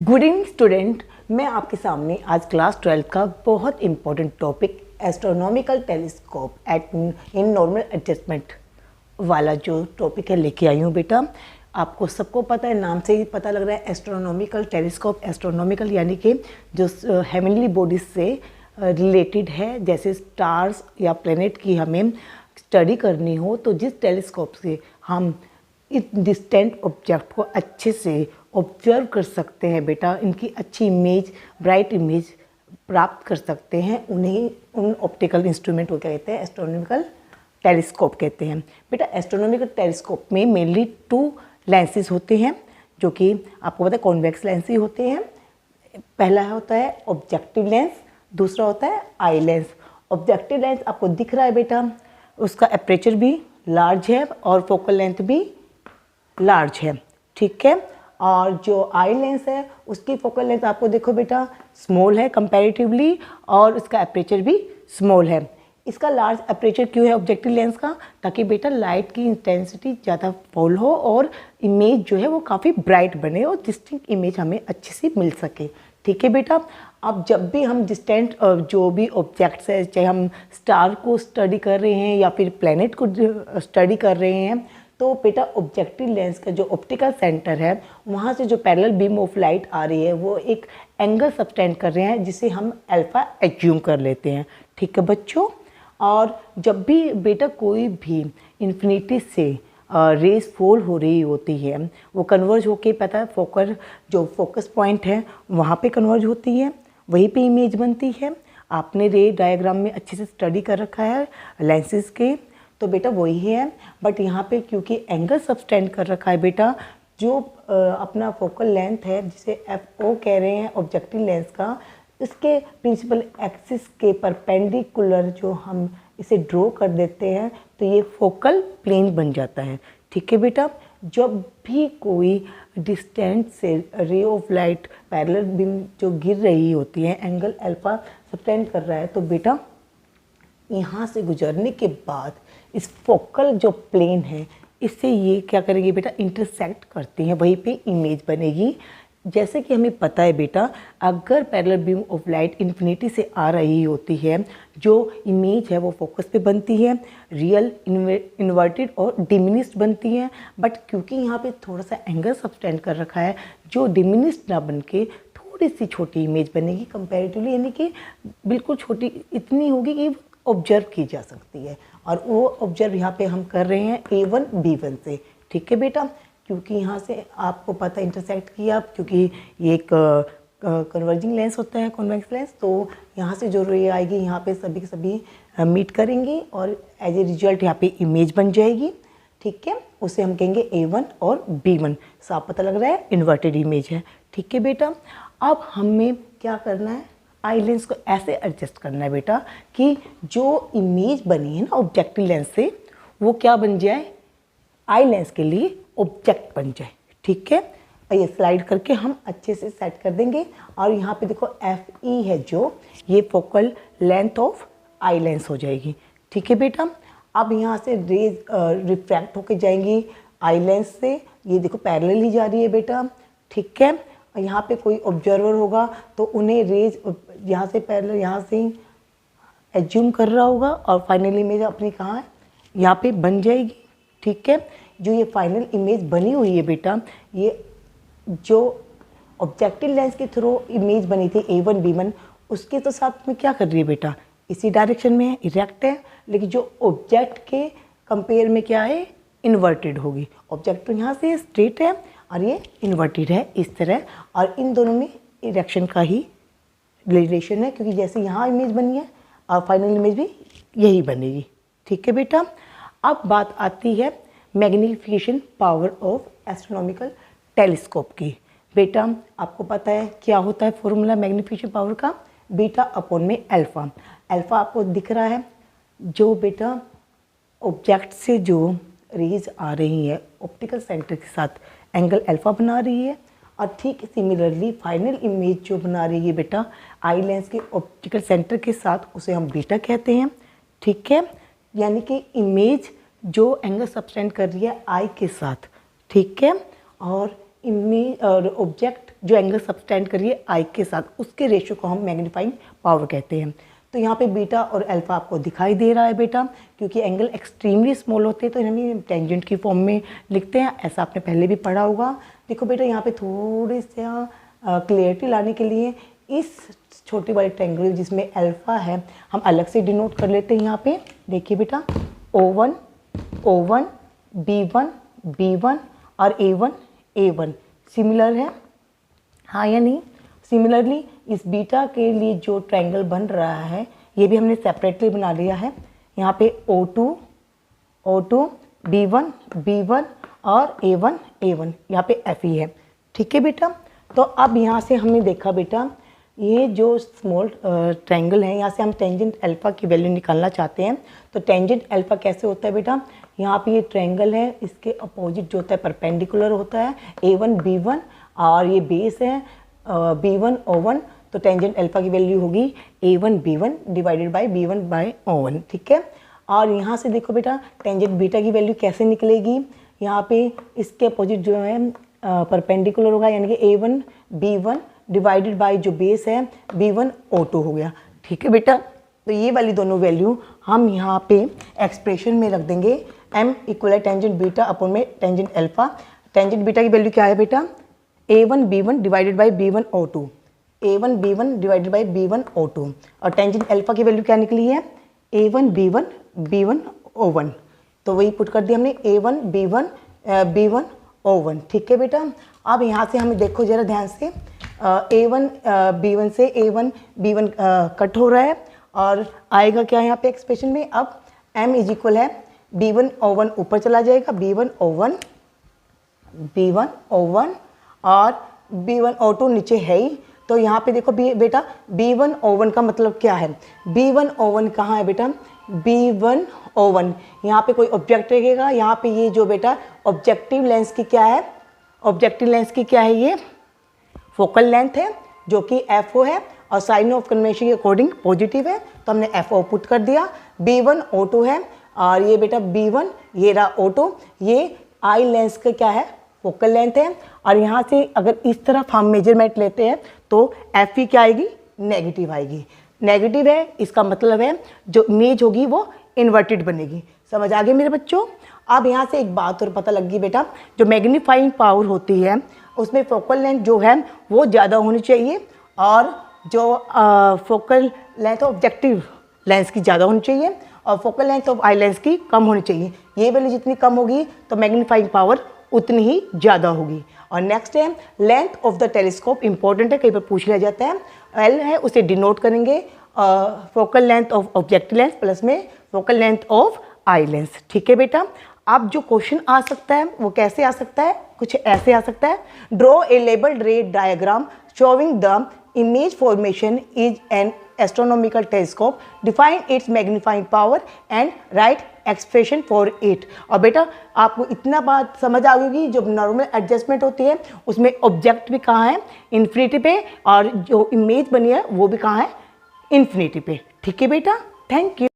Good evening student, मैं आपके सामने आज क्लास 12 का बहुत important topic astronomical telescope at in normal adjustment वाला जो टॉपिक है लेके आई हूँ बेटा। आपको सबको पता है, नाम से ही पता लग रहा है एस्ट्रोनॉमिकल टेलीस्कोप। एस्ट्रोनॉमिकल यानी कि जो हेवनली बॉडीज से रिलेटेड है, जैसे स्टार्स या प्लेनेट की हमें स्टडी करनी हो तो जिस टेलीस्कोप से हम इस डिस्टेंट ऑब्जेक्ट को अच्छे से ऑब्जर्व कर सकते हैं बेटा, इनकी अच्छी इमेज, ब्राइट इमेज प्राप्त कर सकते हैं, उन्हें उन ऑप्टिकल इंस्ट्रूमेंट को क्या कहते हैं, एस्ट्रोनॉमिकल टेलीस्कोप कहते हैं बेटा। एस्ट्रोनॉमिकल टेलीस्कोप में मेनली 2 लेंसेज होते हैं, जो कि आपको पता है कॉन्वेक्स लेंस ही होते हैं। पहला होता है ऑब्जेक्टिव लेंस, दूसरा होता है आई लेंस। ऑब्जेक्टिव लेंस आपको दिख रहा है बेटा, उसका एपरेचर भी लार्ज है और फोकल लेंथ भी लार्ज है, ठीक है। और जो आई लेंस है उसकी फोकल लेंथ आपको देखो बेटा स्मॉल है कंपैरेटिवली, और इसका एपरेचर भी स्मॉल है। इसका लार्ज एपरेचर क्यों है ऑब्जेक्टिव लेंस का? ताकि बेटा लाइट की इंटेंसिटी ज़्यादा फॉल हो और इमेज जो है वो काफ़ी ब्राइट बने और डिस्टिंक्ट इमेज हमें अच्छे से मिल सके, ठीक है बेटा। अब जब भी हम डिस्टेंट जो भी ऑब्जेक्ट्स है, चाहे हम स्टार को स्टडी कर रहे हैं या फिर प्लैनेट को स्टडी कर रहे हैं, तो बेटा ऑब्जेक्टिव लेंस का जो ऑप्टिकल सेंटर है वहाँ से जो पैरेलल बीम ऑफ लाइट आ रही है वो एक एंगल सबटेंड कर रहे हैं, जिसे हम अल्फा एज्यूम कर लेते हैं, ठीक है बच्चों। और जब भी बेटा कोई भी इन्फिनिटी से रेस फॉल हो रही होती है, वो कन्वर्ज होके पता है फोकल जो फोकस पॉइंट है वहाँ पे कन्वर्ज होती है, वहीं पे इमेज बनती है। आपने रे डायग्राम में अच्छे से स्टडी कर रखा है लेंसेज के, तो बेटा वही है। बट यहाँ पे क्योंकि एंगल सबटेंड कर रखा है बेटा, जो अपना फोकल लेंथ है जिसे FO कह रहे हैं ऑब्जेक्टिव लेंस का, इसके प्रिंसिपल एक्सिस के परपेंडिकुलर जो हम इसे ड्रॉ कर देते हैं तो ये फोकल प्लेन बन जाता है, ठीक है बेटा। जब भी कोई डिस्टेंस से ray of light parallel beam जो गिर रही होती है, एंगल अल्फा सबटेंड कर रहा है, तो बेटा यहाँ से गुजरने के बाद इस फोकल जो प्लेन है इससे ये क्या करेंगे बेटा, इंटरसेक्ट करते हैं, वहीं पे इमेज बनेगी। जैसे कि हमें पता है बेटा, अगर parallel beam of light infinity से आ रही होती है, जो इमेज है वो फोकस पे बनती है, रियल, इन्वर्टेड और डिमिनिस्ड बनती है। बट क्योंकि यहाँ पे थोड़ा सा एंगल सबटेंड कर रखा है, जो डिमिनिस्ड ना बन के थोड़ी सी छोटी इमेज बनेगी कंपैरेटिवली, यानी कि बिल्कुल छोटी इतनी होगी कि ऑब्जर्व की जा सकती है। और वो ऑब्जर्व यहाँ पे हम कर रहे हैं A1 B1 से, ठीक है बेटा। क्योंकि यहाँ से आपको पता इंटरसेक्ट किया, क्योंकि ये एक कन्वर्जिंग लेंस होता है, कॉन्वेक्स लेंस, तो यहाँ से जो रे आएगी यहाँ पे सभी के सभी मीट करेंगी और एज ए रिजल्ट यहाँ पे इमेज बन जाएगी, ठीक है। उसे हम कहेंगे A1 और B1। साफ पता लग रहा है इन्वर्टेड इमेज है, ठीक है बेटा। अब हमें क्या करना है, आई लेंस को ऐसे एडजस्ट करना है बेटा कि जो इमेज बनी है ना ऑब्जेक्टिव लेंस से, वो क्या बन जाए, आई लेंस के लिए ऑब्जेक्ट बन जाए, ठीक है। और ये स्लाइड करके हम अच्छे से सेट कर देंगे। और यहाँ पे देखो FE है जो, ये focal length of eye lens हो जाएगी, ठीक है बेटा। अब यहाँ से रेज रिफ्रैक्ट होके जाएंगी आई लेंस से, ये देखो पैरेलल ही जा रही है बेटा, ठीक है। यहाँ पे कोई ऑब्जर्वर होगा तो उन्हें रेज यहाँ से पैरेलल यहाँ से एज्यूम कर रहा होगा और फाइनल इमेज अपनी कहाँ है, यहाँ पे बन जाएगी, ठीक है। जो ये फाइनल इमेज बनी हुई है बेटा, ये जो ऑब्जेक्टिव लेंस के थ्रू इमेज बनी थी A1 B1, उसके तो साथ में क्या कर रही है बेटा, इसी डायरेक्शन में है, इरेक्ट है। लेकिन जो ऑब्जेक्ट के कंपेयर में क्या है, इन्वर्टेड होगी। ऑब्जेक्ट तो यहाँ से स्ट्रेट है और ये इन्वर्टेड है इस तरह, और इन दोनों में इरेक्शन का ही रिलेशन है, क्योंकि जैसे यहाँ इमेज बनी है और फाइनल इमेज भी यही बनेगी, ठीक है बेटा। अब बात आती है magnification power of astronomical telescope की। बेटा आपको पता है क्या होता है फॉर्मूला मैग्नीफिकेशन पावर का, बीटा अपॉन में अल्फ़ा। अल्फ़ा आपको दिख रहा है, जो बेटा ऑब्जेक्ट से जो रेज आ रही है ऑप्टिकल सेंटर के साथ एंगल अल्फ़ा बना रही है, और ठीक सिमिलरली फाइनल इमेज जो बना रही है बेटा आई लेंस के ऑप्टिकल सेंटर के साथ, उसे हम बीटा कहते हैं, ठीक है। यानी कि इमेज जो एंगल सबटेंड कर रही है आई के साथ, ठीक है। और इमेज और ऑब्जेक्ट जो एंगल सबटेंड करिए आई के साथ, उसके रेशियो को हम मैग्नीफाइंग पावर कहते हैं। तो यहाँ पे बीटा और अल्फा आपको दिखाई दे रहा है बेटा, क्योंकि एंगल एक्सट्रीमली स्मॉल होते हैं तो हम टेंजेंट की फॉर्म में लिखते हैं, ऐसा आपने पहले भी पढ़ा होगा। देखो बेटा यहाँ पे थोड़ी सा क्लियरिटी लाने के लिए इस छोटी वाली ट्रायंगल जिसमें अल्फा है हम अलग से डिनोट कर लेते हैं। यहाँ पे देखिए बेटा O1 O1 B1 B1 और A1 सिमिलर है, हाँ या नहीं। सिमिलरली इस बीटा के लिए जो ट्रायंगल बन रहा है ये भी हमने सेपरेटली बना लिया है। यहाँ पे O2 B1 B1 और A1 यहाँ पे FE है, ठीक है बेटा। तो अब यहाँ से हमने देखा बेटा ये जो स्मॉल ट्रायंगल है, यहाँ से हम टेंजेंट अल्फा की वैल्यू निकालना चाहते हैं। तो टेंजेंट अल्फा कैसे होता है बेटा, यहाँ पे ये ट्रायंगल है, इसके अपोजिट जो होता है परपेंडिकुलर होता है A1 B1 और ये बेस है B1 O1। तो टेंजेंट अल्फा की वैल्यू होगी A1 B1 divided by B1 bye O1, ठीक है। और यहाँ से देखो बेटा टेंजेंट बीटा की वैल्यू कैसे निकलेगी, यहाँ पे इसके अपोजिट जो है परपेंडिकुलर होगा, यानी कि A1 B1 डिवाइडेड बाय जो बेस है B1 O2 हो गया, ठीक है बेटा। तो ये वाली दोनों वैल्यू हम यहाँ पे एक्सप्रेशन में रख देंगे, m इक्वल है टेंजेंट बीटा अपॉन में टेंजेंट अल्फा। टेंजेंट बीटा की वैल्यू क्या है बेटा, A1 B1 divided by B1 O2, A1 B1 divided by B1 O2। और टेंजेंट अल्फा की वैल्यू क्या निकली है, A1 B1 B1 O1। तो वही पुट कर दिया हमने A1 B1 B1 O1, ठीक है बेटा। अब यहाँ से हमें देखो जरा ध्यान से, A1 B1 से A1 B1 कट हो रहा है और आएगा क्या यहाँ पे एक्सप्रेशन में, अब m इज इक्वल है B1 O1 ऊपर चला जाएगा, B1 O1 और B1 O2 नीचे है ही। तो यहाँ पे देखो बेटा B1 O1 का मतलब क्या है, B1 O1 कहाँ है बेटा, B1 O1 यहाँ पे कोई ऑब्जेक्ट रहेगा, यहाँ पे ये जो बेटा ऑब्जेक्टिव लेंस की क्या है, ऑब्जेक्टिव लेंस की क्या है, ये फोकल लेंथ है जो कि FO है और साइन ऑफ कन्वेंशन के अकॉर्डिंग पॉजिटिव है, तो हमने FO पुट कर दिया। B1 O2 है और ये बेटा B1 ये रहा O2, ये आई लेंस का क्या है, फोकल लेंथ है। और यहाँ से अगर इस तरफ हम मेजरमेंट लेते हैं तो FE क्या आएगी, नेगेटिव आएगी। नेगेटिव है इसका मतलब है जो इमेज होगी वो इन्वर्टेड बनेगी। समझ आ गए मेरे बच्चों। अब यहाँ से एक बात और पता लग गई बेटा, जो मैग्नीफाइंग पावर होती है उसमें फोकल लेंथ जो है वो ज़्यादा होनी चाहिए और जो फोकल लेंथ ऑब्जेक्टिव लेंस की ज़्यादा होनी चाहिए और focal length of eye lens की कम होनी चाहिए। ये वैल्यू जितनी कम होगी तो मैग्नीफाइंग पावर उतनी ही ज़्यादा होगी। और नेक्स्ट है length of the telescope, important है, कई बार पूछ लिया जाता है। L है उसे डिनोट करेंगे focal length of objective lens plus में focal length of eye lens, ठीक है बेटा। अब जो क्वेश्चन आ सकता है वो कैसे आ सकता है, कुछ ऐसे आ सकता है, ड्रॉ ए लेबल्ड रे diagram showing the image formation is an astronomical telescope, define it's magnifying power and right expression for it. और बेटा आपको इतना बात समझ आ गई, जो नॉर्मल एडजस्टमेंट होती है उसमें ऑब्जेक्ट भी कहाँ है, इन्फिनिटी पे, और जो इमेज बनी है वो भी कहाँ है, इन्फिनिटी पे, ठीक है बेटा। Thank you.